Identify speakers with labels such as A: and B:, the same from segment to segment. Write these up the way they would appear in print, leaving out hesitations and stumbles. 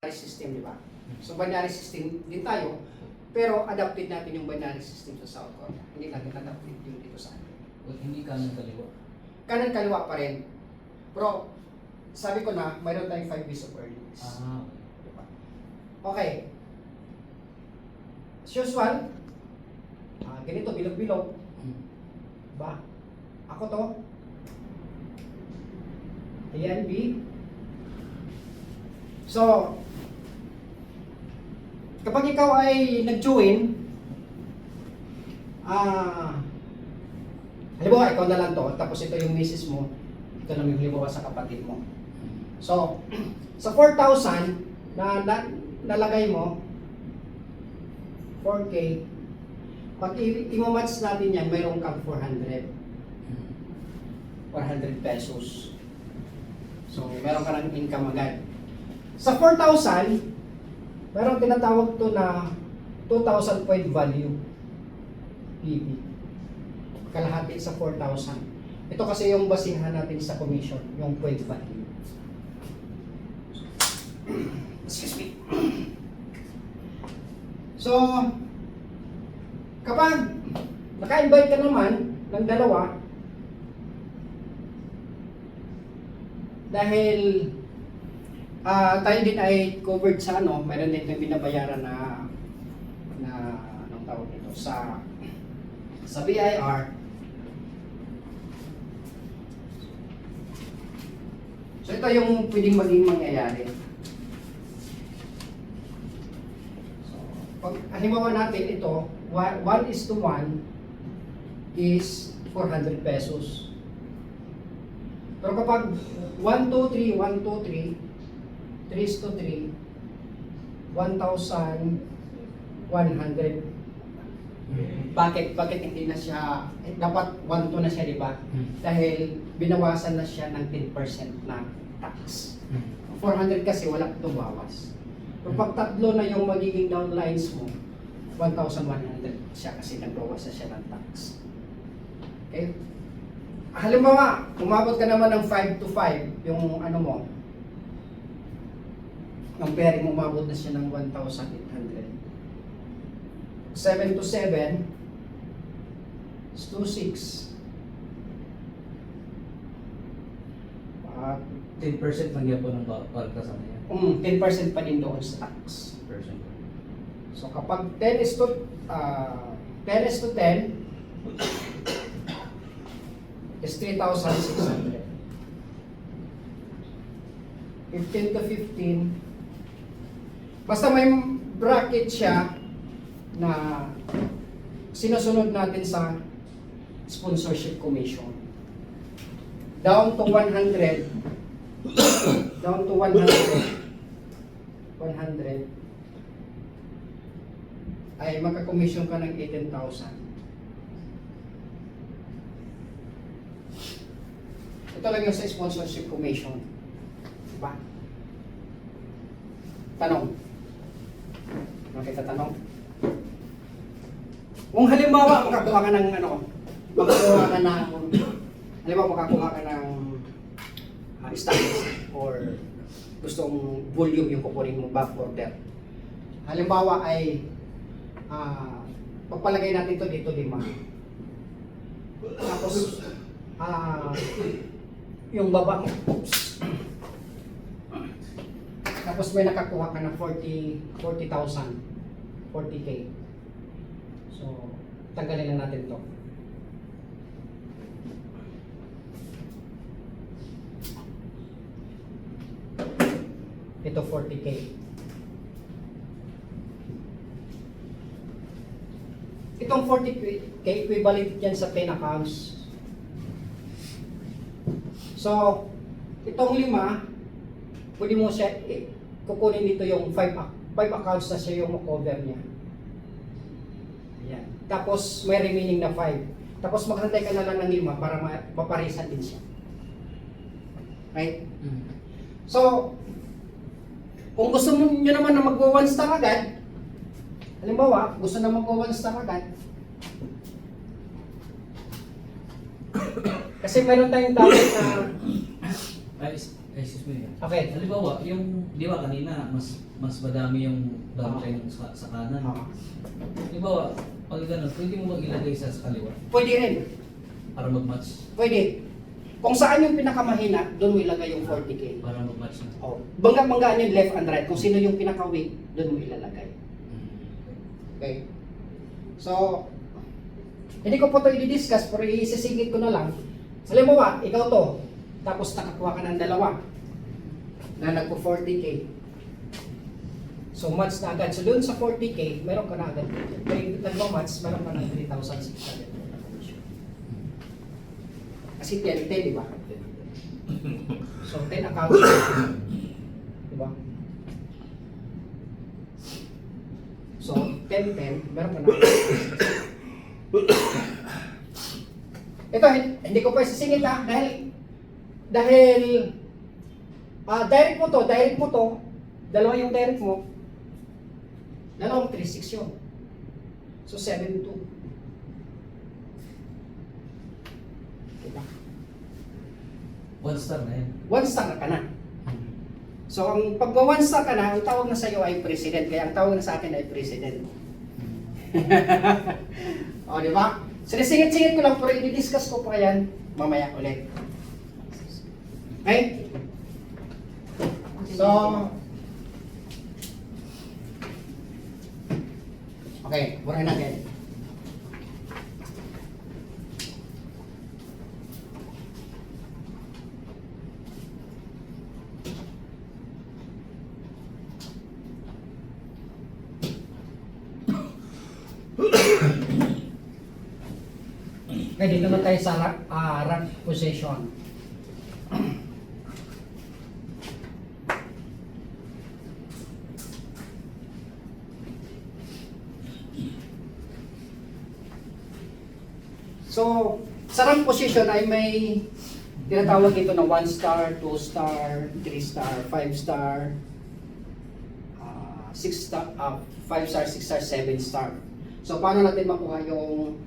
A: system, di ba? So binary system din tayo, pero adapted natin yung binary system sa South Korea. Hindi natin adapted yung dito sa atin.
B: Hindi kanan kaliwa.
A: Kanan kaliwa pa rin. Pero sabi ko na, mayroon tayong 5 ways of earnings. Diba? Okay. As usual, ganito, bilog-bilog. Diba? Ako to. Ayan, B. So, kapag ikaw ay nag-join, halimbawa ikaw na lang to, tapos ito yung misis mo, ito lang yung halimbawa sa kapatid mo. So, sa 4,000 na nalagay mo, 4K, pag i-match natin yan, mayroon kang 400 pesos. So, meron ka ng income agad. Sa 4,000, meron tinatawag to na 2,000 point value. PV. Kalahati sa 4,000. Ito kasi yung basihan natin sa commission, yung point value. Excuse me. So, kapag naka-invite ka naman ng dalawa, dahil tayo din ay covered sa mayroon din tayong binabayaran na anong tawag nito sa BIR. So ito yung pwedeng maging mangyayari. So, pag halimbawa natin ito, 1:1 is 400 pesos. Pero kapag 1-2-3, 1-2-3, 3:3, 1,100. Bakit hindi na siya, dapat 1-2 na siya, di ba? Dahil binawasan na siya ng 10% na tax. 400 kasi wala ito bawas. Pero pag tatlo na yung magiging downlines mo, 1,100 siya kasi nagbawas na siya ng tax. Okay? Halimbawa, umabot ka naman ng 5-5, yung mo, ang pairing mo umabot na siya ng 1,800. 7-7 is 2,600.
B: 10% lang yan po ng bawal kasama yan.
A: 10% pa din doon sa tax. So kapag 10 is to 10 is 3,600. 15 to 15, basta may bracket siya na sinusunod natin sa sponsorship commission. Down to 100 ay magka-commission ka ng 18,000. Ito lang yung sa sponsorship commission. Diba? Tanong. Makita tanong. Kung halimbawa makakuha ka ng makakuha ka ng stocks or gustong volume yung kukunin mo back order. Halimbawa ay pagpalagay natin to dito 5. Tapos yung baba mo, tapos may nakakuha ka ng 40,000, 40K. So, tanggalin na natin to. Ito 40K. Itong 40K equivalent yan sa 10 accounts. So, itong 5, pwede mo siya kukunin dito yung 5 accounts na siya yung cover niya. Ayan. Tapos may remaining na 5. Tapos maghantay ka na lang ng 5 para maparisan din siya. Right? So, kung gusto nyo naman na magwa 1 star agad, halimbawa, gusto na magwa 1 star agad, kasi meron tayong dapat na
B: excuse me.
A: Okay.
B: Halimbawa, yung, di ba kanina, mas madami yung downline sa kanan. Halimbawa, pag gano'n, pwede mo bang ilagay sa kaliwa
A: Pwede rin.
B: para mag-match?
A: Pwede. Kung saan yung pinakamahina, doon mo ilagay yung 40K.
B: Para mag-match na.
A: Oh. Bangga-banggaan yung left and right. Kung sino yung pinaka-weak, doon mo ilalagay. Okay? So, hindi ko po ito i-discuss, pero isisingit ko na lang. Halimbawa, ikaw to, tapos nakakuha ka ng dalawa na nagpo 40K. So, match na agad. So, doon sa 40K, meron ka na agad. Kaya nagma-match, meron ka ng 3,600. Kasi 10, di ba? So, 10 accounts. Di ba? So, 10, meron ka na. Ito, hindi ko pa isisingit ha, dahil direct mo to, dalawa yung direct mo, dalawang 3-6 yun. So, 7-2. Diba?
B: One star na yan.
A: One star ka na. So, ang pagwa one star ka na, ang tawag na sa iyo ay president, kaya ang tawag na sa akin ay president. O, di ba? Sinisingit-singit ko lang, pero i-discuss ko pa yan mamaya ulit. Okay? So, okay, buray natin. Okay, dito naman tayo sa rank position. So, sa rank position ay may tinatawag ito na 1 star, 2 star, 3 star, 5 star, 6 star, 5 star, 6 star, 7 star. So, paano natin makuha yung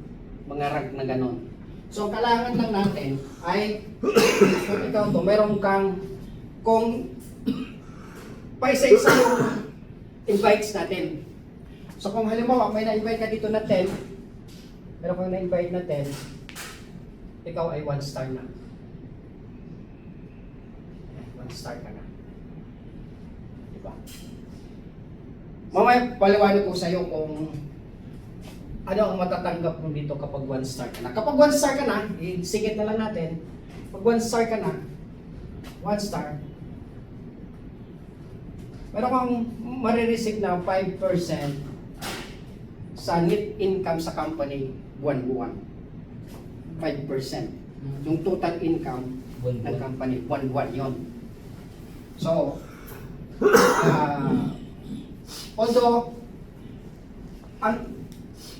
A: mga rank na ganon? So, ang kailangan lang natin ay kung ikaw to, meron kang kung paisa-isa yung invites natin. So, kung halimbawa may na-invite ka dito na 10, meron kang na-invite na 10, ikaw ay 1 star na. 1 star ka na. Diba? Mamaya paliwanag ko sa'yo kung ano ang matatanggap mo dito kapag 1 star ka na. Kapag 1 star ka na, isigit na lang natin. Pag 1 star ka na, 1 star, meron kang marireceive na 5% sa net income sa company buwan-buwan. 5%. Yung total income ng company, buwan-buwan yun. So, although,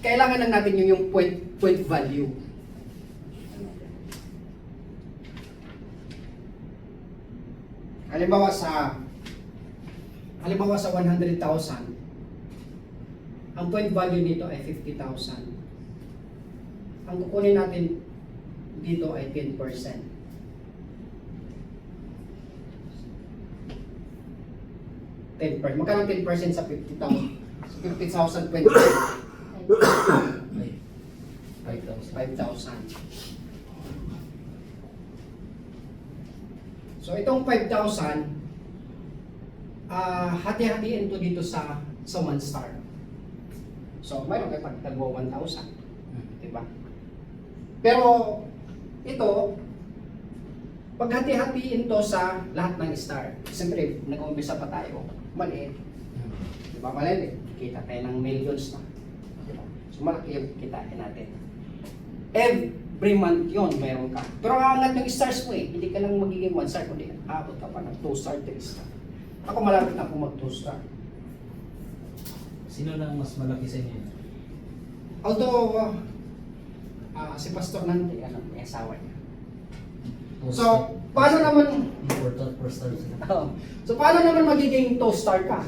A: kailangan lang natin yung point value. Halimbawa sa 100,000, ang point value nito ay 50,000. Ang kukunin natin dito ay 10%. 10%. Magkano 10% sa 50,000? Sa 50,000, 20%. 5,000. So itong 5,000, hati-hatiin to dito sa 1 star. So mayroon kayo pagtagwa 1,000. Diba? Pero ito, paghati-hatiin to sa lahat ng star. Siyempre, nag-umpisa pa tayo. Maliit. Diba? Maliit. Kita tayo ng millions na. Diba? So malaki yung kitain natin. Every month yun, meron ka. Pero ang angat ng stars mo hindi ka lang magiging 1 star, kundi aabot ka pa ng 2 star, 3 star. Ako malapit na akong mag 2 star.
B: Sino na ang mas malaki sa inyo?
A: Although, si Pastor Nante, may asawa niya. So, paano naman...
B: Important for stars.
A: So, paano naman magiging 2 star ka?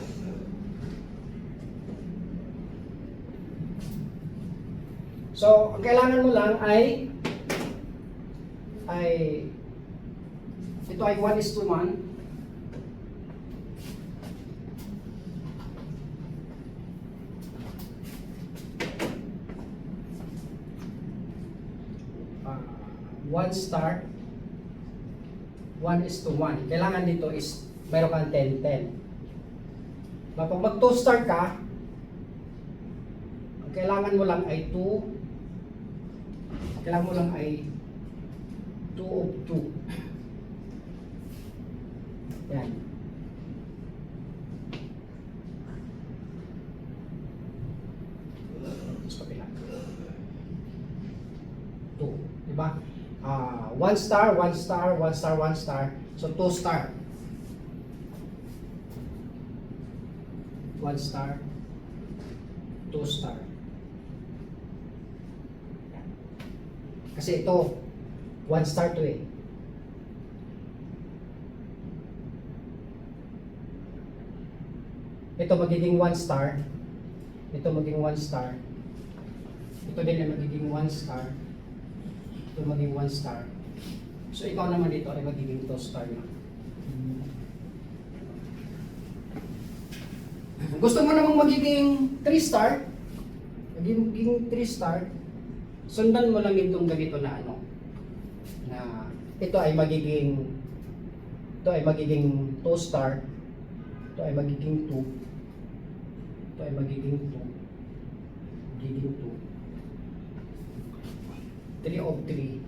A: So, ang kailangan mo lang ay ito ay 1:1. 1 star, 1:1. Kailangan dito is meron kang 10-10. Kapag mag 2 star ka, ang kailangan mo lang ay 2. Kailangan mo lang ay 2 of 2. Yan. Sa kapila. 2. Diba? 1 star, 1 star, 1 star, 1 star. So 2 star. 1 star, 2 star. Yan. Kasi ito, 1 star to eh. Ito magiging 1 star. Ito magiging 1 star. Ito din ay magiging 1 star. Ito magiging 1 star. So ikaw naman dito ay magiging 2 star na. Gusto mo namang magiging 3 star? Magiging 3 star. Sundan mo lang itong ganito na ano. Na ito ay magiging 2 star. Ito ay magiging 2. Ito ay magiging 2. Magiging 2. 3 of 3.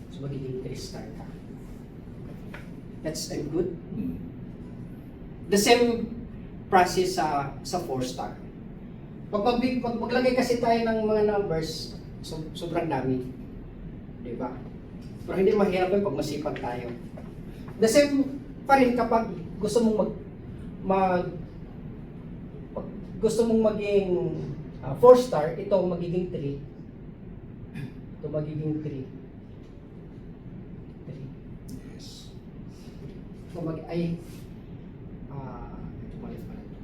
A: So magiging 3 star ka. That's good. The same process sa 4 star. Pag maglagay kasi tayo ng mga numbers, sobrang dami. Di ba? Pero hindi mahirap yun pag masipag tayo. The same pa rin kapag gusto mong gusto mong maging 4 star, ito magiging 3. Ito magiging 3. 3. Yes. Ito ito malit pala ito.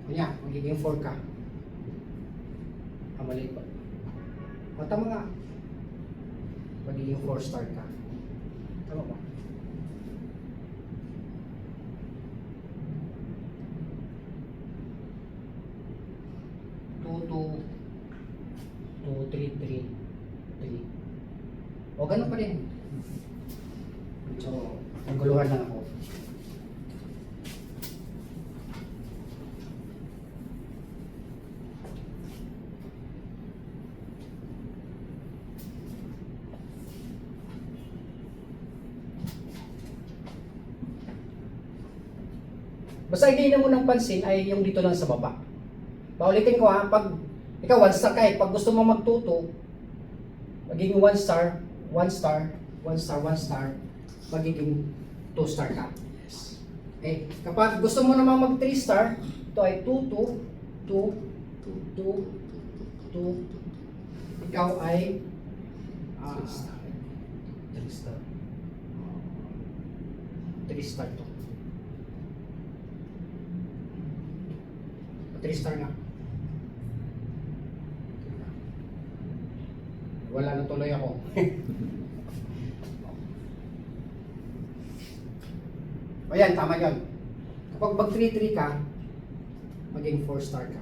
A: Kanya, magiging 4 ka. Mali pa. Tama nga. Magiging 4 star ka. Tama ba? Two, 3, 3. O, ganun pa rin. So, naguluhan lang ako. Basta hindi na mo ng pansin ay yung dito lang sa baba. Paulitin ko ha, pag ikaw 1 star ka eh, pag gusto mo magtuto, magiging 1 star, 1 star, 1 star, 1 star, magiging 2 star ka. Yes. Okay, kapag gusto mo naman mag 3 star, ito ay 2, 2, 2, 2, 2, ikaw ay
B: 3 star. 3 star.
A: 3 star to. 3 star nga. Wala na tuloy ako. O yan, tama yun. Kapag mag 3-3 ka, maging 4 star ka.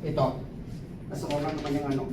A: Ito. Nasa ko lang naman yung ano.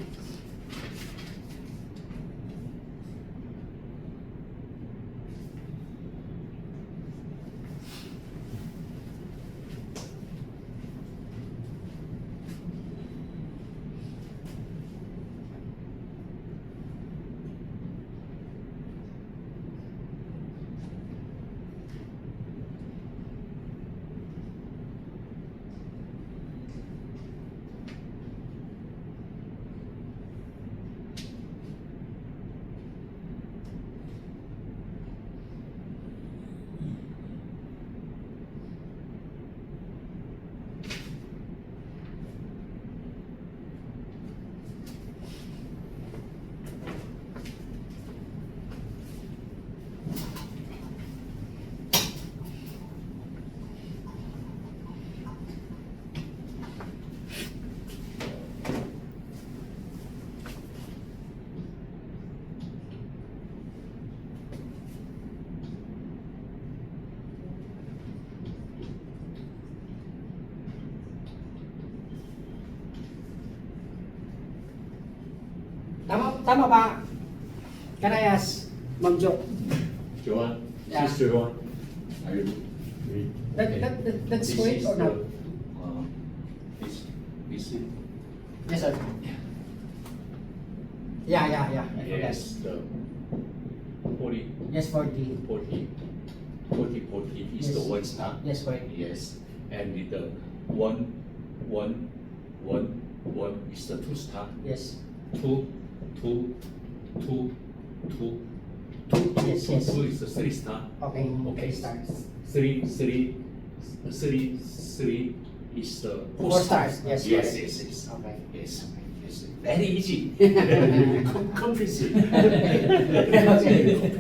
A: tama ba? Can I ask, Ma'am Jo?
C: Joanne,
A: Yeah.
C: Sister Joanne, are you ready?
A: That's
C: This
A: correct
C: is
A: or not?
C: This is,
A: Yes, sir. Yeah.
C: yes, the 40,
A: Yes, 40.
C: 40, 40, 40 is
A: Yes.
C: the one star.
A: Yes, correct.
C: Yes, and with the 1, 1, 1, 1 is the 2 star.
A: Yes.
C: 2, 2, 2, 2,
A: Yes,
C: 2,
A: yes.
C: 2 is the 3 star.
A: Okay,
C: Okay.
A: stars.
C: 3 is the 4
A: Four
C: stars.
A: stars, yes,
C: Yes,
A: correct.
C: yes, yes.
A: Okay.
C: Yes, yes. Very easy. Confusing.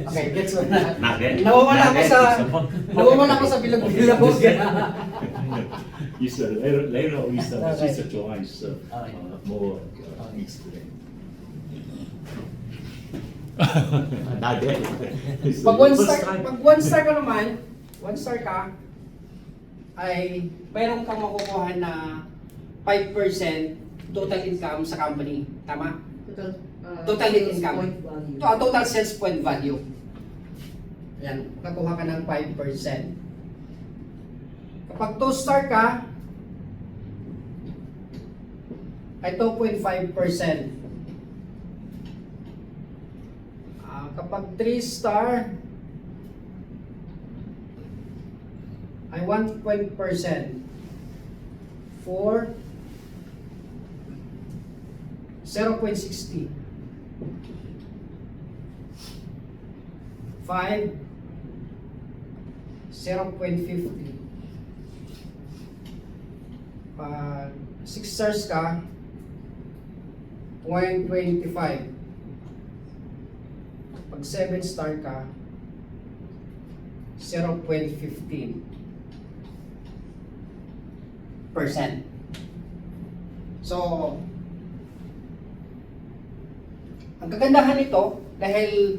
A: Okay, gets mo na.
C: Not that.
A: Nawawala
C: not
A: ako
C: that
A: sa-
C: is a fun.
A: Nawawala ako sa bilog-bilog.
C: It's later on is
A: Okay.
C: Sister Joanne is
B: Okay.
C: more explain. Not that. It's
A: Pag
C: the
A: one
C: first
A: star,
C: time.
A: pag one star ka naman, one star ka, ay mayroon kang makukuha na 5% total income sa company. Tama? Total net income.
D: Point value.
A: Total sales point value. Ayan, makakuha ka ng 5%. Kapag 2 star ka, ay 2.5%. Kapag 3 star, ay 1% 4 0.60 5 0.50 pag 6 stars ka 0.25 pag 7 star ka 0.15%. So, ang kagandahan nito, dahil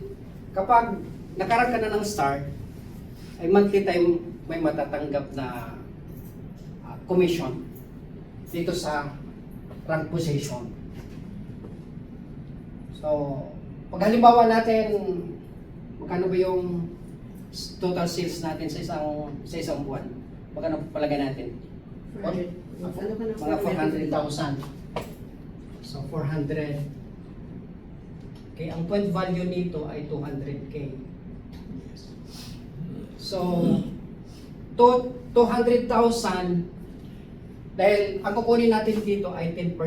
A: kapag nakarang ka na ng star, ay monthly time may matatanggap na commission dito sa rank position. So, pag halimbawa natin, magkano ba yung total sales natin sa isang buwan? Magkano palagay natin?
D: 400. Ano ka na?
A: Mga 400,000. So 400. Okay, ang point value nito ay 200k. So 200,000 dahil ang kukunin natin dito ay 10%.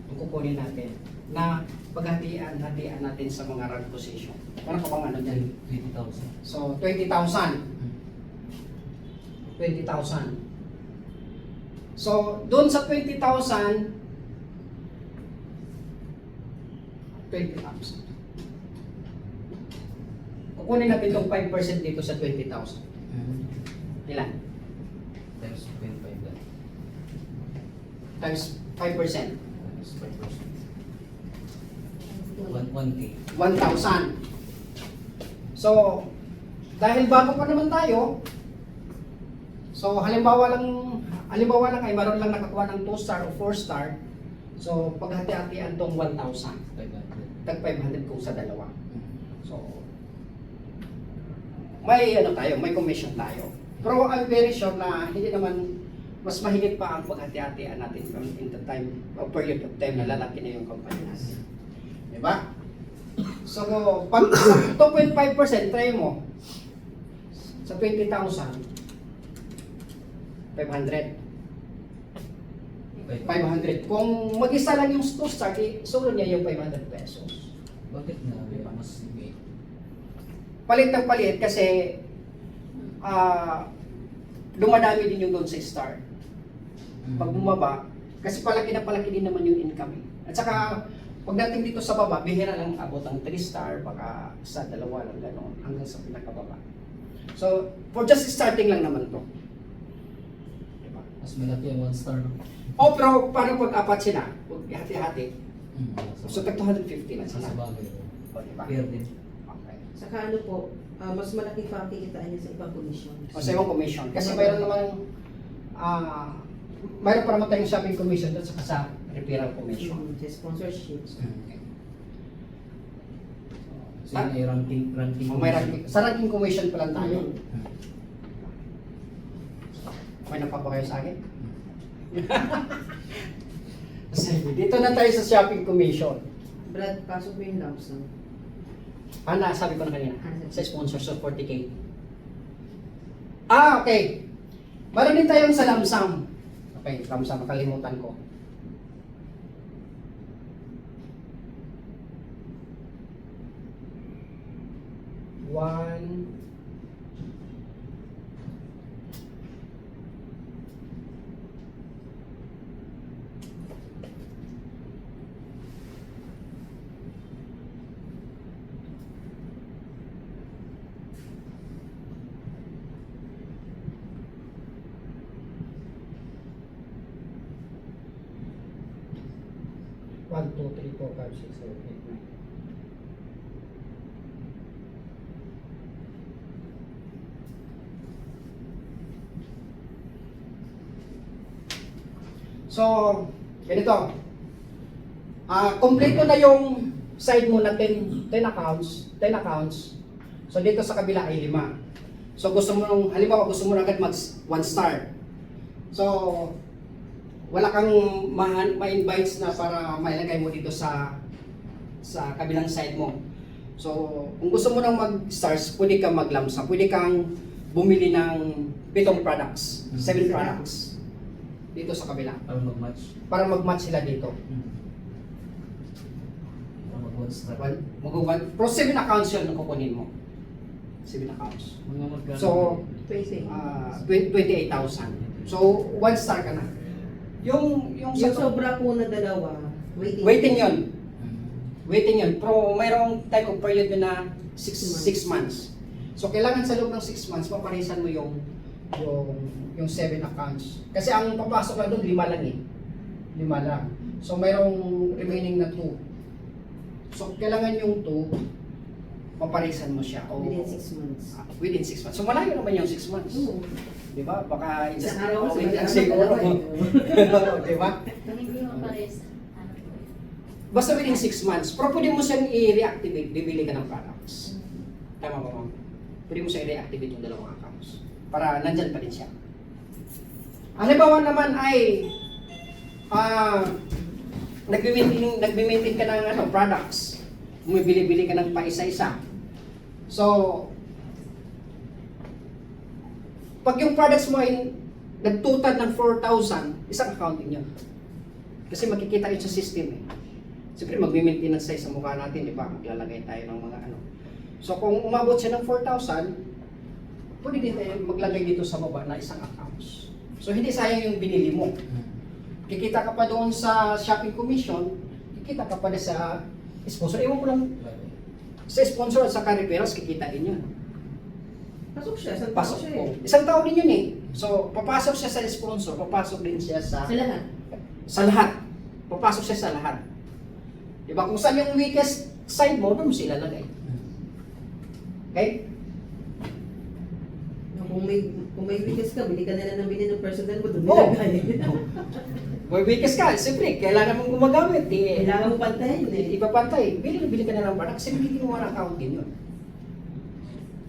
A: Ang kukunin natin na paghatian natin sa mga rank position. Meron ka bang ano dyan?
B: 20,000.
A: So 20,000. 20,000. So, doon sa 20,000, 20,000. Kukunin natin itong 5% dito sa 20,000. Ilan?
B: Times 0.5 lang.
A: Times 5%.
B: Times 5%. 1K.
A: 1,000. So, dahil bago pa naman tayo, so halimbawa lang ay maroon lang nakakuha ng 2 star o 4 star. So paghati-hatian tong 1,000.
B: 500.
A: Tag 500 kung sa dalawa. So may may commission tayo. Pero I'm very sure na hindi naman mas mahigit pa ang paghati-hatian natin in the time or period of time na lalaki na yung company natin. Diba? So pag 2.5% try mo sa 20,000 500. 500. Kung mag-isa lang yung 2 star, solo niya yung 500 pesos.
B: Bakit nga? Mas big.
A: Palit ng palit kasi dumadami din yung doon sa star. Pag bumaba, kasi palaki din naman yung income. At saka, pagdating dito sa baba, bihira lang abot ang 3 star, baka sa 2 lang gano'n, hanggang sa pinakababa. So, for just starting lang naman to.
B: Mas malaki ang 1 star.
A: O pero paano pag apat sila? Huwag hati-hati. So
B: So,
A: tag 250 na
B: sa
A: sila.
B: bagay.
A: O diba?
B: Fair din.
A: Okay.
D: Saka ano po, mas malaki pa ang kikitain niya sa ibang commission.
A: O sa ibang commission. Kasi mayroon naman mayroon pa naman tayong shopping commission at saka sa referral commission.
D: Sa sponsorship.
A: Okay.
B: So yun ay ranking.
A: May ranking, sa ranking commission pa lang tayo. May napapa kayo sa akin? Sige, dito na tayo sa shopping commission.
D: Brad, pasok mo yung lump sum.
A: Sabi ko na kanina, sa sponsors of 40K. Okay. Meron din tayong sa lump sum. Okay, lump sum, nakalimutan ko. One. One, two, three, four, five, six, seven, eight, nine. So, ganito. Kompleto na yung side mo na 10 accounts. So, dito sa kabila ay 5. So, gusto mo nung, halimbawa, gusto mo na agad mag 1 star. So, wala kang ma-invites na para mailagay mo dito sa kabilang side mo. So, kung gusto mo nang mag-stars, pwede kang maglamsa. Pwede kang bumili ng 7 products, 7 products dito sa kabila.
B: Para mag-match.
A: Para mag-match sila dito.
B: Para mag-one star.
A: Pero 7 accounts yun ang kukunin mo. 7 accounts.
B: Mga magkano?
A: So,
D: 20.
A: 28,000. So, 1 star ka na. Yung
D: Yung sobra po na dalawa, waiting.
A: waiting yun. Waiting yun. Pero mayroong type of period yun na 6 months. So, kailangan sa loob ng 6 months, maparisan mo yung 7 accounts. Kasi ang papasok lang doon, 5 lang eh. 5 lang. So, mayroong remaining na 2. So, kailangan yung 2, maparisan mo siya. O,
D: Within 6 months.
A: Within 6 months. So, malayo naman yung 6 months.
D: Oo.
A: Di ba? Baka
D: Sa araw ko,
A: week lang
D: sa
A: siguro.
D: dalawa
A: Di ba?
E: Hindi mo pares. Ano po yun?
A: Basta within 6 months. Pero pwede mo siyang i-reactivate, bibili ka ng products. Tama ba, ma'am? Pwede mo siyang i-reactivate yung dalawang accounts. Para nandyan pa din siya. Halimbawa naman ay nagbi-maintain ka ng products. Bumibili-bili ka ng paisa-isa. So, pag yung products mo ay nagtutad ng 4,000, isang accounting yun. Kasi makikita yun sa system eh. Siyempre magme-maintenance tayo sa mukha natin, di ba? Maglalagay tayo ng mga ano. So kung umabot siya ng 4,000, pwede din tayo maglagay dito sa baba na isang accounts. So hindi sayang yung binili mo. Kikita ka pa doon sa shopping commission, kikita ka pa na sa sponsor. Ewan ko lang, sa sponsor at sa referrals, kikita din yun.
D: Pasok siya, isang
A: Pasok
D: siya
A: po.
D: eh.
A: Isang tao din yun eh. So, papasok siya sa sponsor, papasok din siya sa
D: Sa lahat.
A: lahat. Papasok siya sa lahat. Diba? Kung saan yung weakest side mo, doon mo sila lagay. Okay?
D: Kung may weakness ka, bili ka na lang ng bili ng personal mo, doon
A: Oo.
D: nilagay.
A: May weakest ka, siyempre, kailangan mong gumagamit.
D: Kailangan mo pantayin eh.
A: Ipapantay. Bili ka na ng product kasi bigyan mo ng account din yun.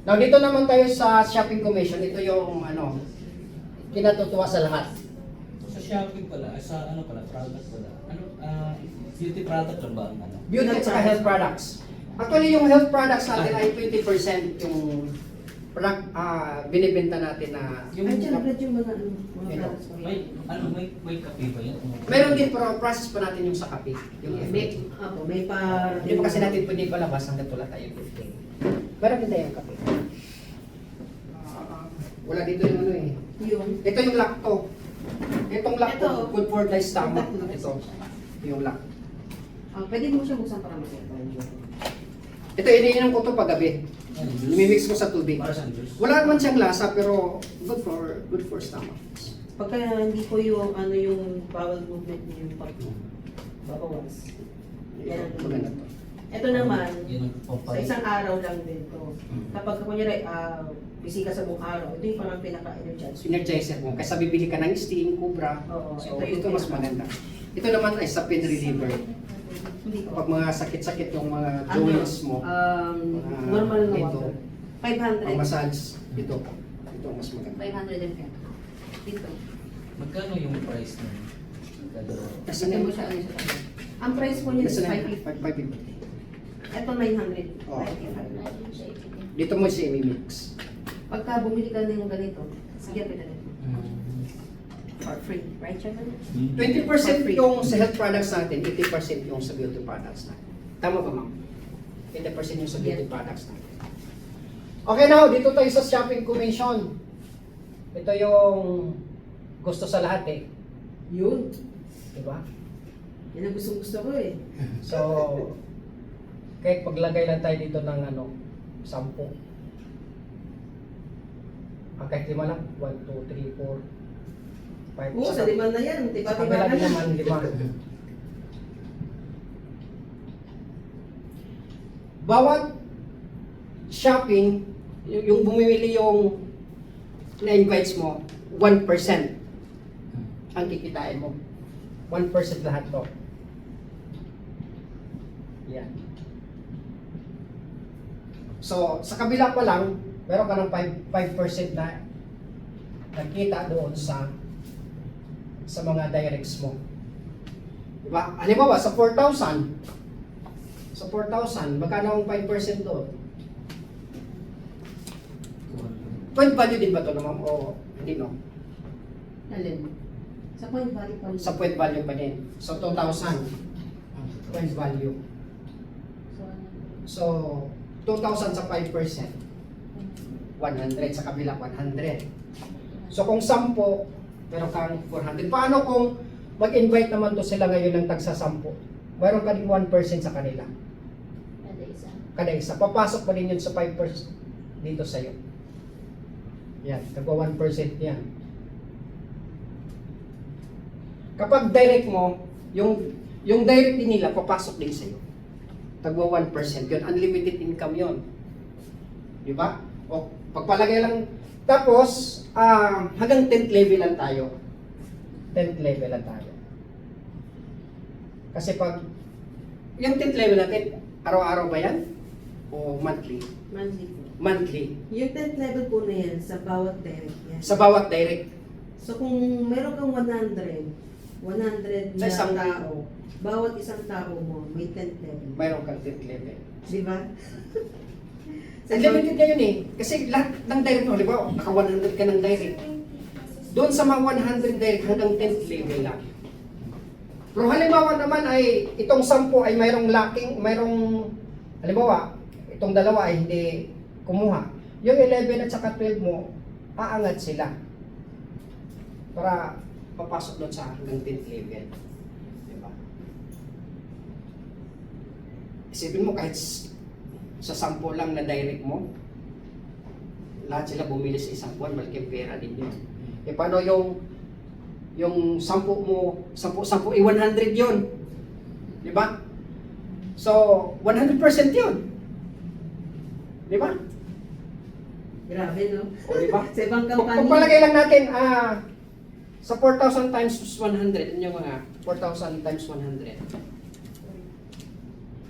A: Now, dito naman tayo sa shopping commission. Ito yung, kinatutuwa sa lahat.
B: Sa shopping pala, sa ano pala, product pala. Beauty product lang ba ang ano?
A: Beauty at saka health products. Actually, yung health products natin ay 20% yung product, binibenta natin na
D: Ay, dyan, Brad, yung mga
A: Ito.
D: products mo.
B: May kape ba yan?
A: meron din pero process pa natin yung sa kape. Yung
D: May, may par...
A: Hindi pa kasi natin pwede palabas hanggang wala tayong 15. Meron din tayong kape. Wala dito yung ano eh.
D: Yung...
A: Ito yung lacto. Itong lacto,
D: Ito.
A: good for the stomach.
D: Ito.
A: Ito, yung lacto.
D: pwede mo siya buksan para makita.
A: Ito, iniinom ko ito paggabi. Lumimix ko sa tubig.
B: Para sa juice?
A: Wala naman siyang lasa pero good for stomach.
D: Pagka hindi ko yung yung bowel movement niyo yung pag babawas.
A: Yan, maganda to.
D: Ito naman,
B: Yun ang
D: sa
B: pampalit.
D: isang araw lang din to. Kapag kunyari, busy ka sa buong araw, ito yung parang pinaka-energize.
A: Energizer mo. Kasi bibili ka ng Sting, Cobra.
D: Oo,
A: So,
D: ito yung
A: ito mas maganda. Ito naman ay sa pain reliever.
D: Hindi ko.
A: Kapag mga sakit-sakit yung mga joints mo,
D: Normal na
A: dito,
D: water.
A: ang
D: 500.
A: massage, ito. Ito ang mas maganda.
D: 510. Dito.
B: Magkano yung price nun? Dalawa.
A: Kasi
D: Ito mo siya ano siya. Ang price po niya is 550.
A: 550.
D: Ito 900.
A: Oh.
D: 95.
A: Dito mo siya i-mix.
D: Pagka bumili ka na yung ganito, sige pwede rin.
B: Mm.
D: For free. Right, Chairman?
A: 20% yung sa health products natin, 80% yung sa beauty products natin. Tama ba, ma'am? 80% yung sa beauty products natin. Okay, now, dito tayo sa shopping commission. Ito yung gusto sa lahat eh.
D: Yun.
A: Diba?
D: Yan ang gusto ko eh.
A: So, kahit paglagay lang tayo dito ng 10. Kahit 5 lang. 1, 2, 3, 4, 5.
D: Oo, sa liman na yan.
A: Sa
D: Tiba-tiba
A: kabila
D: ka
A: din
D: na.
A: naman, 5. Bawat shopping, yung bumimili yung na-invites mo, 1% ang kikitain mo. 1% lahat to. Yan. So, sa kabila pa lang, meron ka ng 5% na nakita doon sa mga directs mo. Diba? Halimbawa, sa 4,000, magkano ang 5% doon? Point value din ba ito naman? O hindi no?
D: Alin? Sa point value pa rin.
A: Sa point value pa din. So, 2,000 point value. So, 2,000 sa 5%. 100 sa kabila, 100. So, kung 10, meron kang 400. Paano kung mag-invite naman to sila ngayon ng tagsa 10? Meron ka din 1% sa kanila.
E: Kada isa.
A: Kada isa. Papasok pa din yun sa 5% dito sa'yo. Yan. Tagwa 1% yan. Kapag direct mo, yung direct din nila, papasok din sa'yo. Tagwa 1%. Yun, unlimited income yun. Di ba? O, pagpalagay lang. Tapos, hanggang 10th level lang tayo. 10th level lang tayo. Kasi pag, yung 10th level natin, araw-araw ba yan? O monthly?
D: Monthly po.
A: Monthly.
D: Yung 10th level po na yan sa bawat direct yan.
A: Sa bawat direct.
D: So kung meron kang 100
A: Sa
D: na
A: isang-
D: tao, bawat isang tao mo may 10th level.
A: Mayroon kang 10th level.
D: Di ba?
A: Unlimited ngayon eh. Kasi lahat ng direct mo, halimbawa, naka 100 ka ng direct. Doon sa mga 100 direct hanggang 10th level lang. Pero halimbawa naman ay itong 10 ay mayroong lacking, mayroong halimbawa, itong dalawa ay hindi kumuha. Yung 11 at saka 12 mo, aangat sila. Para papasok doon sa hanggang 10th level. Diba? Isipin mo kahit sa 10 lang na direct mo, lahat sila bumili sa isang buwan, malaking pera din yun. E paano yung 10 mo, 10 100 yun. Di ba? So, 100% yun. Di ba?
D: Grabe, no?
A: O, di ba?
D: Sa ibang
A: Kung
D: kampanya.
A: palagay lang natin, sa 4,000 times 100, yun yung mga 4,000 times 100.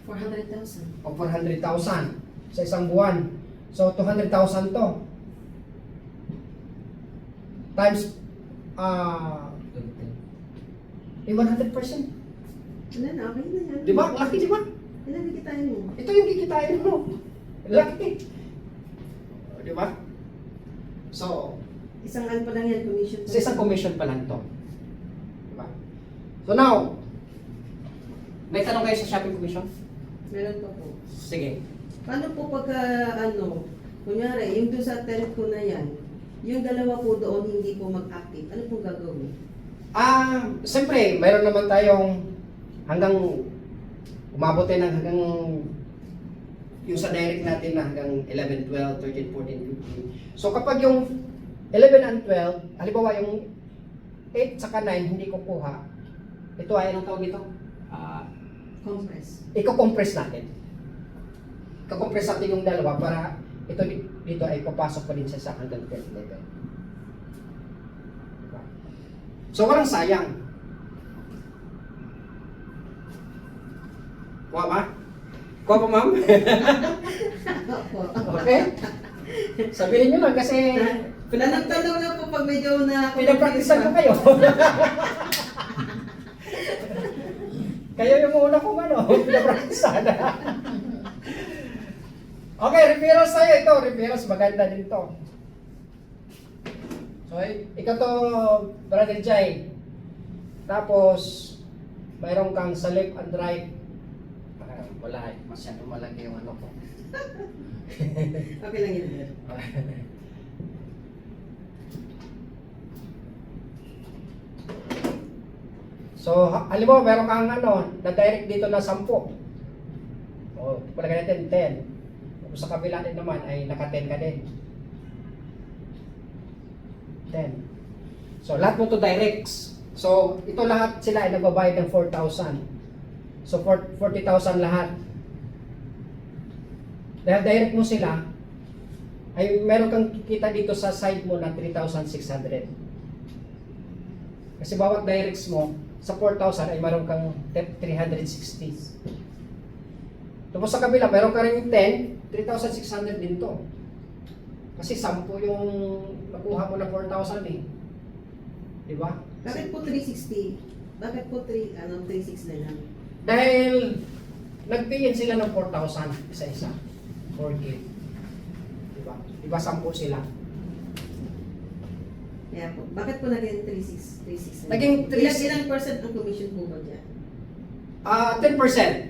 D: 400,000.
A: O 400,000 sa isang buwan. So, 200,000 to. Times, 100%.
D: Ano na, okay na yan.
A: Di ba? Laki, di ba?
D: Ilan nakitain mo?
A: Ito yung kikitain mo. Laki. O, di ba? So,
D: Isang ano pa lang yan, commission.
A: sa isang commission pa lang to. Di ba? So now, may tanong kayo sa shopping commission?
D: Meron pa po.
A: Sige.
D: Paano po pagka, kunyari, yung doon sa tenant ko na yan, yung dalawa po doon hindi po mag-active, ano po gagawin?
A: Siyempre, mayroon naman tayong hanggang umabot tayo ng hanggang yung sa direct natin na hanggang 11, 12, 13, 14, 15. So kapag yung 11 and 12, halimbawa yung 8 saka 9 hindi kukuha, ito ay anong tawag ito?
D: Compress.
A: Iko-compress natin. kakompress natin yung dalawa para ito dito ay papasok pa din siya sa hanggang 10th level. Diba? So walang sayang. Kuha ba? Kuha ba, ma'am? Okay? Sabihin nyo lang kasi
D: Tanong-tanong na po pag medyo na...
A: pinapraktisan ko kayo. Kayo yung una kong pinapraktisan. Okay, referrals tayo. Ito, referrals, maganda din to. So, ikaw to, Brother Jai. Tapos, mayroon kang sa left and right. Wala, masyado malaki yung ano ko.
D: Okay lang yun.
A: So, halimbawa, meron kang na-direct dito na 10. O, palagay natin 10. Tapos sa kabila din naman ay naka-10 ka din. 10. So, lahat mo to directs. So, ito lahat sila ay nagbabayad ng 4,000. So, 40,000 lahat. Dahil direct mo sila, ay meron kang kikita dito sa side mo na 3,600. Kasi bawat directs mo, sa 4,000 ay meron kang 360. Tapos sa kabila, meron ka rin 10, 3,600 din to. Kasi 10 yung nakuha mo na 4,000 eh. Di ba?
D: Bakit po 360? Bakit po 3.6 na lang?
A: Dahil nag-pay-in sila ng 4,000 isa-isa. 4K. Di ba? Di ba 10 sila?
D: Kaya po. Bakit po naging 3.6 na
A: Naging
D: lang?
A: 3
D: Ilang percent ang commission po ba dyan?
A: 10%.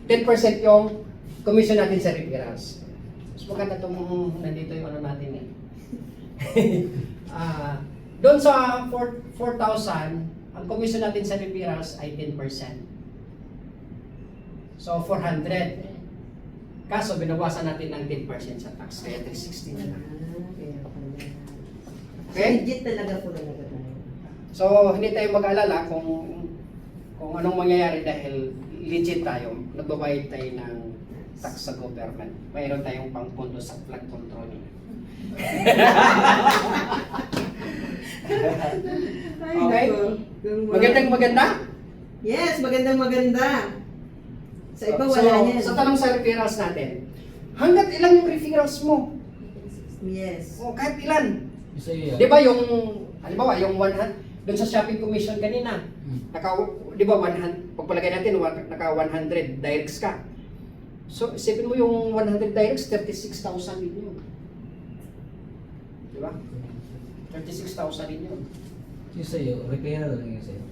A: 10% yung commission natin sa referrals. Mas maganda itong nandito yung ano natin eh. Doon sa 4,000, ang commission natin sa referrals ay 10%. So 400. Kaso binawasan natin ng 10% sa tax, kaya 360 na lang.
D: Kaya pala.
A: Okay?
D: Legit talaga po talaga tayo.
A: So hindi tayo mag-alala kung anong mangyayari dahil legit tayo. Nagbabayad tayo ng tax sa government. Mayroon tayong pangpondo sa flood control. Okay? Magandang-maganda?
D: Yes, magandang-maganda. Sa iba
A: So,
D: wala yan.
A: sa tanong sa referrals natin, hanggat ilan yung referrals mo?
D: Yes.
A: O kahit ilan.
B: Isa yun.
A: Di ba yung, halimbawa, yung 100, doon sa shopping commission kanina, di ba 100, pagpalagay natin, naka 100 directs ka. So, isipin mo yung 100 directs, 36,000 din yun. Di ba? 36,000 din yun.
B: Yung sa'yo, referral lang yung sa'yo.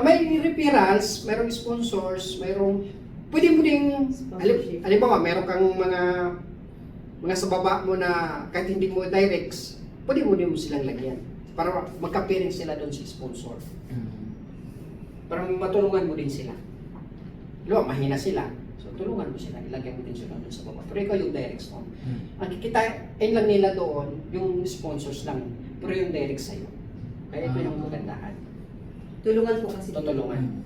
A: May referrals, mayroong sponsors, mayroong, pwede mo ding,
D: Sponsorship.
A: halimbawa, meron kang mga sa baba mo na kahit hindi mo directs, pwede mo din mo silang lagyan para magka-pairing sila doon sa sponsor. Para matulungan mo din sila. Halimbawa, mahina sila. So, tulungan mo sila, ilagyan mo din sila doon sa baba. Pero ikaw yung directs mo. Ang kikitain lang nila doon, yung sponsors lang, pero yung directs sa'yo. Kaya ito yung kagandahan.
D: Tulungan po kasi.
A: Tutulungan.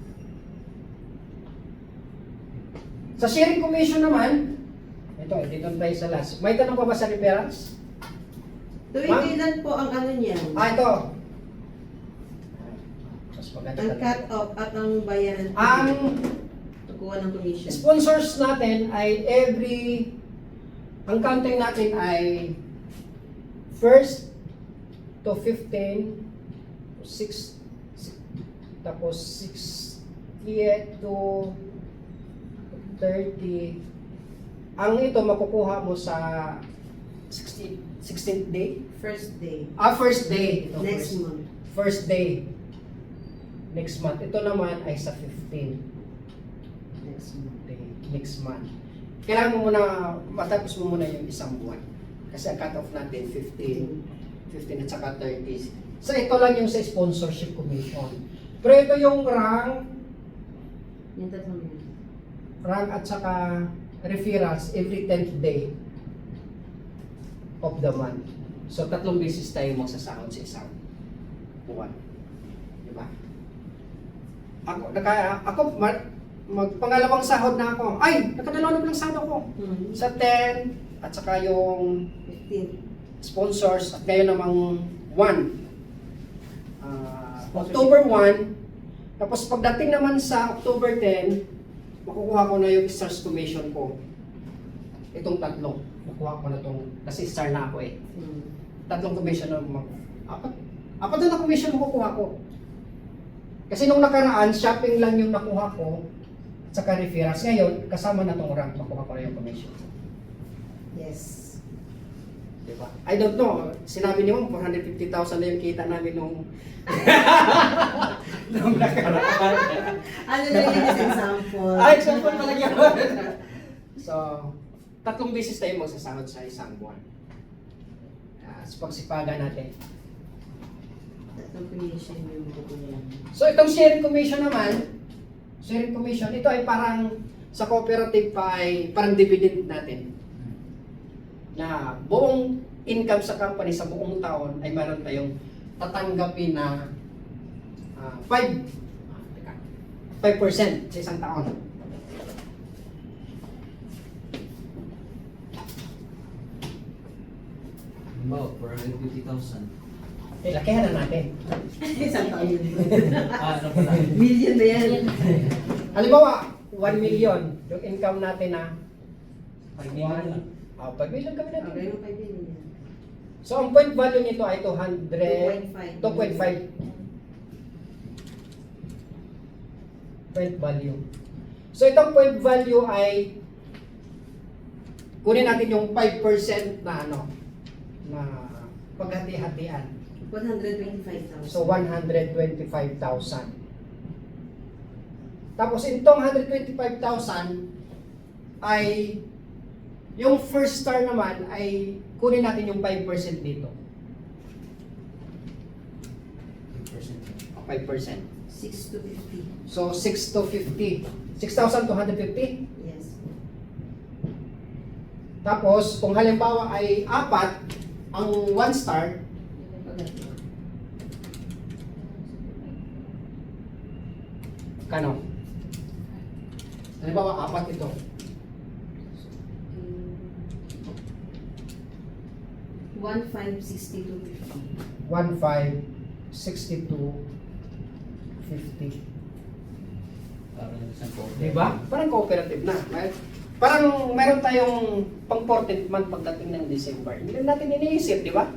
A: Sa sharing commission naman, ito, dito tayo sa last. May tanong pa ba sa referrals?
D: Tuwing
A: Ma'am?
D: ilan po ang ano niyan?
A: Ito. Mas maganda
D: Ang
A: talaga.
D: cut-off at ang bayaran po.
A: Ang
D: Tukuha ng commission.
A: sponsors natin ay ang counting natin ay 1st to 15 to 6 tapos 60 to 30. Ang ito makukuha mo sa 16th day.
D: First day.
A: First day. Ito,
D: Next
A: first,
D: month.
A: first day. Next month. Ito naman ay sa 15
D: Next month.
A: day. Next month. Kailangan mo muna, matapos mo muna yung isang buwan. Kasi ang cut-off natin 15 at saka 30. So ito lang yung sa sponsorship commission. Pero ito yung rank
D: Yung tatlong yun.
A: at saka referrals every 10th day of the month. So 3 beses tayo magsasahod sa isang buwan. Diba? Ako magpangalawang sahod na ako. Ay, nakadalawa na palang sahod ako. Sa 10, at saka yung
D: 15.
A: sponsors, at ngayon namang 1. October 1, tapos pagdating naman sa October 10, makukuha ko na yung stars commission ko. Itong tatlo, makuha ko na itong, kasi star na ako eh. Tatlong commission na apat na commission makukuha ko. Kasi nung nakaraan, shopping lang yung nakuha ko at saka referrals. Ngayon, kasama na itong rank, makuha ko na yung commission.
D: Yes.
A: Diba? I don't know, sinabi niyo 450,000 na yung kita namin nung nung nakaraan.
D: Ano na yun as example?
A: Ay, example pala yun. So, 3 beses tayo magsasahod sa isang buwan. Sa pagsipagan natin.
D: Tatlong commission yung kukunin.
A: So, itong sharing commission naman, ito ay parang sa cooperative pa ay parang dividend natin. Na buong income sa company sa buong taon ay meron tayong tatanggapin na 5% sa isang taon.
B: Halimbawa, 450,000.
A: Lakihan na natin.
D: Isang taon yun.
B: Ano pala?
D: Million na yan.
A: Halimbawa, 1 million yung income natin na
B: 5 million.
A: 5 million kami natin.
D: Okay, yung 5 million.
A: So, ang point value nito ay 2.5.
D: 2.5.
A: Point value. So, itong point value ay kunin natin yung 5% na na paghati-hatian.
D: 125,000.
A: So, 125,000. Tapos, itong 125,000 ay yung first star naman ay kunin natin yung 5% dito. 5%.
D: 6 to 50.
A: So, 6 to 50. 6,250.
D: Yes.
A: Tapos, kung halimbawa ay 4, ang 1 star, kano? Halimbawa, 4 ito.
D: 1,562.50.
A: 1,562.50.
B: Parang isang cooperative.
A: Diba? Parang cooperative na. Parang meron tayong pang 14th month pagdating ng December. Hindi lang natin iniisip, di ba?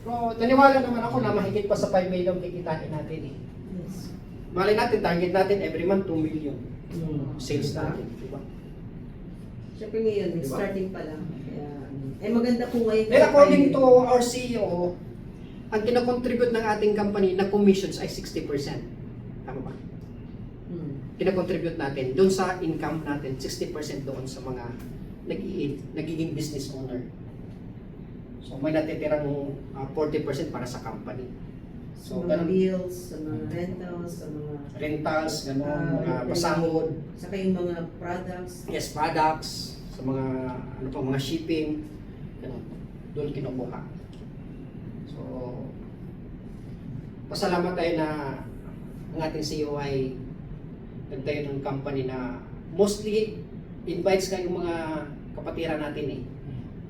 A: So, naniwala naman ako na mahigit pa sa 5 million kikitain natin eh.
D: Yes.
A: Malay natin, target natin every month 2 million sales natin, di ba?
D: Siyempre ngayon,
A: Diba?
D: starting pa lang. Kaya, maganda po ngayon.
A: Then according to our CEO, ang kinakontribute ng ating company na commissions ay 60%. Tama ba? Kinakontribute natin doon sa income natin, 60% doon sa mga nagiging business owner. So may natitirang 40% para sa company.
D: Sa
A: So
D: mga
A: ganun,
D: bills, sa mga rentals, sa mga
A: rentals, gano'n, mga pasahod,
D: saka yung mga products.
A: yes, products, sa mga mga shipping, gano'n, doon kinukuha. So pasalamat tayo na ang ating CEO ay nagtayo ng company na mostly invites kayong mga kapatiran natin eh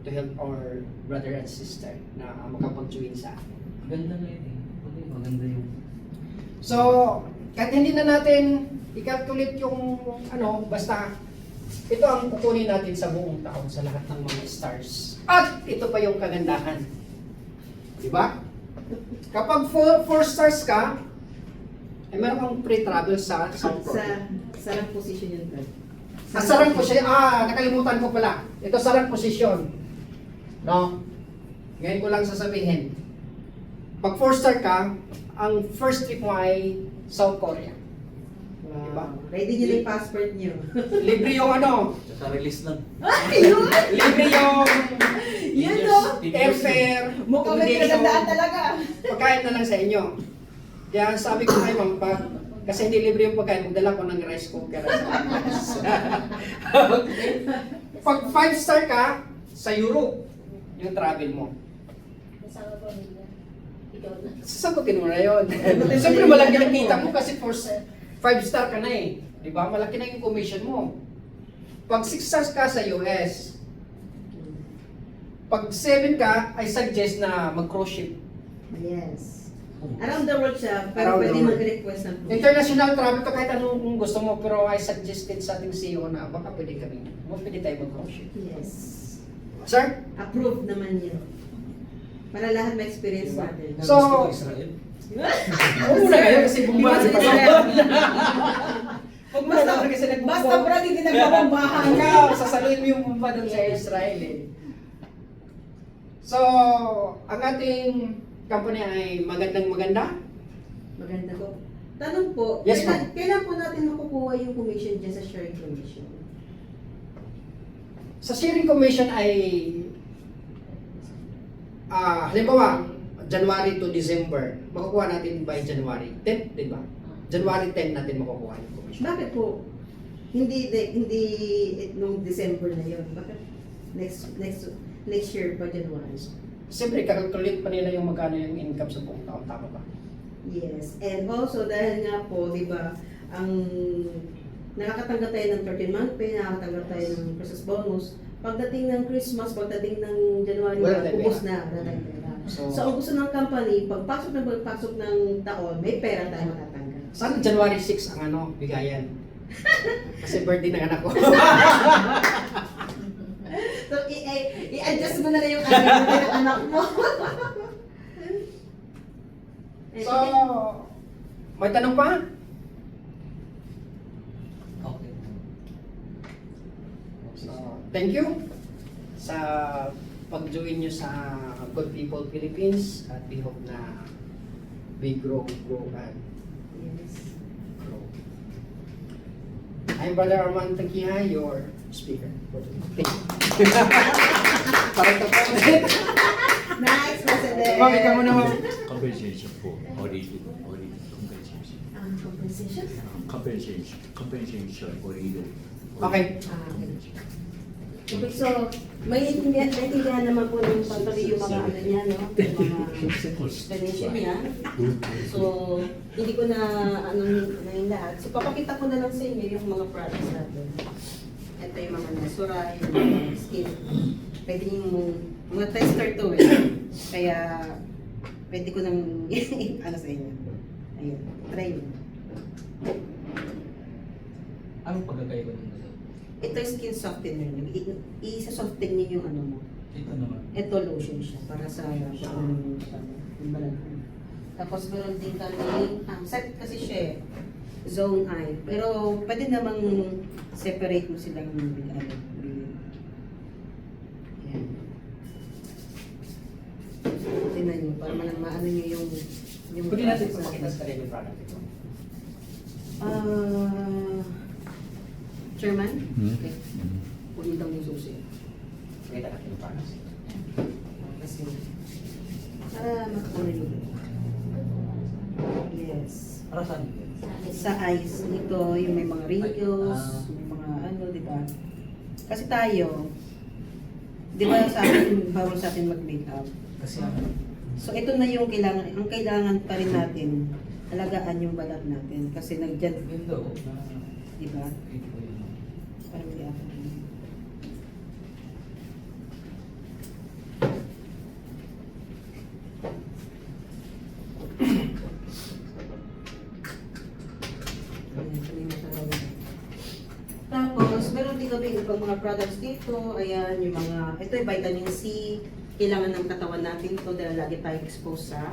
A: to help our brother and sister na makapag-join sa akin.
B: Ganda na yun eh. Okay, maganda yung...
A: So, kahit hindi na natin i-calculate yung basta ito ang kukunin natin sa buong taon sa lahat ng mga stars. At ito pa yung kagandahan. Di ba? Kapag 4 stars ka, ay meron kang free travel sa South Korea.
D: Sa rank position yun, Brad.
A: Sarang position. Nakalimutan ko pala. Ito sarang posisyon. No? Ngayon ko lang sasabihin. Pag 4-star ka, ang first trip mo ay South Korea.
D: Wow.
A: Diba?
D: Ready nyo na yung passport nyo.
A: Libre yung
B: Kaka-release lang.
D: Ayun!
A: libre yung
D: Yun o!
A: airfare,
D: Mukhang may
A: accommodation,
D: pinagandaan talaga.
A: pagkain na lang sa inyo. Kaya sabi ko kay Ma'am, kasi hindi libre yung pagkain, magdala ko ng rice cooker. Pag 5-star ka, sa Europe, yung travel mo.
E: Kasama po nila. Ikaw na.
A: Sasagutin mo na yun. Siyempre malaki nakita mo kasi 5-star ka na eh. Di ba? Malaki na yung commission mo. Pag 6 stars ka sa US, pag 7 ka, I suggest na mag-cruise ship.
D: Yes. Around the world siya, pero
A: Around the
D: pwede
A: world.
D: mag-request ng cruise.
A: International travel ka kahit anong kung gusto mo, pero I suggested sa ating CEO na baka pwede kami, pwede tayo mag-cruise ship.
D: Yes.
A: Sir?
D: Approved naman yun. Para lahat may experience
A: Diba?
D: natin.
A: So,
B: Gusto ko Israel.
A: huwag muna kayo kasi bumbado pa
D: Diba,
A: sa Huwag muna
D: Basta,
A: kayo kasi nagbumba.
D: basta brad, hindi nagbabambahan.
A: Ikaw, sasaluhin mo yung bumba doon sa Israel eh. So, ang ating company ay magandang-maganda.
D: Maganda po. Tanong po,
A: Yes,
D: kailan po natin makukuha yung commission dyan sa sharing commission?
A: Sa sharing commission ay halimbawa, January to December, makukuha natin by January 10, di ba? January 10 natin makukuha yung commission.
D: Bakit po? Hindi nung December na yun. Bakit next year pa January?
A: Siyempre, kakalculate pa nila yung magkano yung income sa buong taon, tama ba?
D: Yes. And also, dahil nga po, di ba, ang nakakatanggap tayo ng 13-month pay, nakakatanggap tayo ng Christmas bonus. Pagdating ng Christmas, pagdating ng January,
A: Wala tayong
D: ubos
A: pera.
D: na. Wala tayong pera.
A: So,
D: So, ang gusto ng company, pagpasok ng taon, may pera tayo matatanggap.
A: sana January 6 ang ano, bigayan. Kasi birthday ng anak ko.
D: So, i-adjust mo na lang yung ng anak mo.
A: So, may tanong pa?
B: Okay.
A: So, thank you sa pag-join nyo sa Good People Philippines at we hope na we grow and grow. I'm Brother Armand Tanquiha, your speaker. Thank you. Para ito po.
D: Nice, President.
A: Ma'am, ikaw muna ma'am.
C: Compensation for audited compensation.
D: Compensation?
C: Compensation audited.
A: Okay.
D: Okay, so, may naiintindihan naman po ng patuloy yung mga ano niya, no? Yung mga explanation niya. So, hindi ko na ano na yung lahat. So, papakita ko na lang sa inyo yung mga products natin. Ito yung mga nasura, yung mga skin. Pwede yung mga tester to eh. Kaya, pwede ko nang ano sa inyo. Ayun, try nyo.
B: Anong pagkakaiba ng dalawa?
D: Ito yung skin softener nyo. Isa-soften nyo yung ano mo.
B: Ito naman.
D: Ito lotion siya para sa yung balakang. Tapos meron din kami, set kasi siya eh, zone eye. Pero pwede namang separate mo silang ano. Yan. Tingnan nyo, para maano nyo yung
A: Pwede natin
D: process
A: papakita sa kanila yung product ito.
D: Chairman?
C: Hmm?
D: Okay. Punin daw yung susi.
A: Pakita natin yung product.
D: Kasi, para makakuna yun. Yes.
B: Para saan?
D: Sa eyes, ito yung may mga wrinkles, may mga ano, di ba? Kasi tayo, di ba sa atin, bawal sa atin mag-makeup.
B: Kasi ano?
D: So ito na yung kailangan, ang kailangan pa rin natin, alagaan yung balat natin. Kasi nagdyan,
B: Ganda o.
D: di ba?
B: Ito yun.
D: Parang hindi ako. Tapos, meron din kami ibang mga products dito. Ayan, yung mga, ito yung vitamin C. Kailangan ng katawan natin ito dahil lagi tayong exposed sa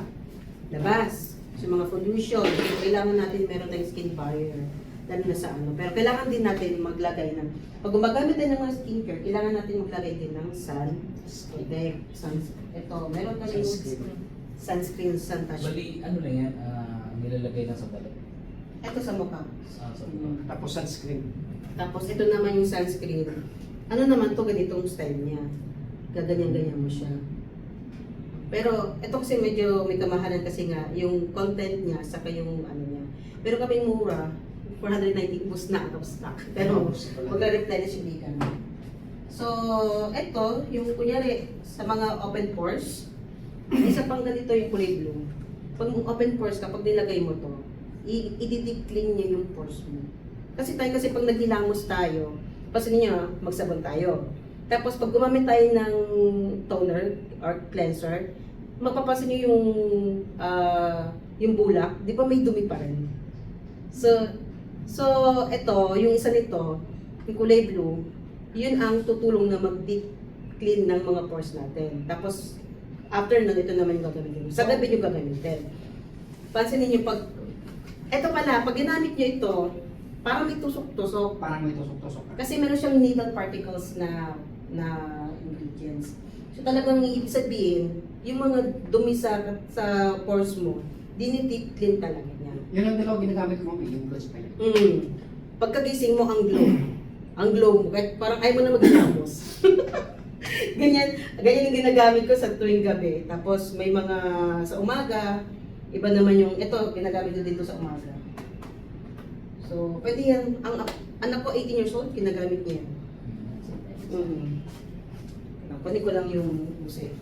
D: labas. So, mga pollution. Kailangan natin meron tayong skin barrier. Lalo na sa ano. Pero kailangan din natin maglagay ng, pag gumagamit tayo ng mga skincare, kailangan natin maglagay din ng sun protect. Ito, meron tayong sunscreen, sun touch.
B: Bali, ano lang yan? Nilalagay lang sa balat.
D: Ito sa mukha.
B: Sa
A: Tapos sunscreen.
D: Tapos ito naman yung sunscreen. Ano naman to ganitong style niya. Gaganyan-ganyan mo siya. Pero ito kasi medyo may kamahalan kasi nga yung content niya saka yung ano niya. Pero kaming mura, 490 bus na out of stock. Pero magre-replenish yung ka na. So, ito, yung kunyari sa mga open pores, isa pang ganito yung kulay blue. Pag open pores, kapag nilagay mo to, i-deep clean niya yung pores mo. Kasi pag naghilamos tayo, pasin niyo, magsabon tayo. Tapos pag gumamit tayo ng toner or cleanser, mapapasin niyo yung bulak, di ba may dumi pa rin? So ito, yung isa nito, yung kulay blue, yun ang tutulong na mag-deep clean ng mga pores natin. Tapos after nun, ito naman yung gagamitin. Sa gabi yung gagamitin. Pansinin niyo pag pag ginamit niyo ito, parang may tusok-tusok.
A: Parang may tusok-tusok.
D: Kasi meron siyang needle particles na ingredients. So talagang ibig sabihin, yung mga dumi sa pores mo, dini-deep clean talaga niya.
A: Yun ang dalawa ginagamit ko, mami, yung gloves pa yun.
D: Pagkagising mo, ang glow. Ang glow mo, kahit parang ayaw mo na maghilamos. ganyan yung ginagamit ko sa tuwing gabi. Tapos may mga sa umaga, iba naman yung, ito, ginagamit ko dito sa umaga. So, pwede yan. Ang anak ko, 18 years old, ginagamit niya yan. Kunin ko lang yung busi.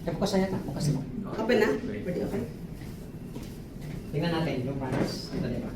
A: Tapos saya ta, bukas mo.
D: Open na? Pwede okay?
A: Tingnan natin yung panas. Ito, di ba?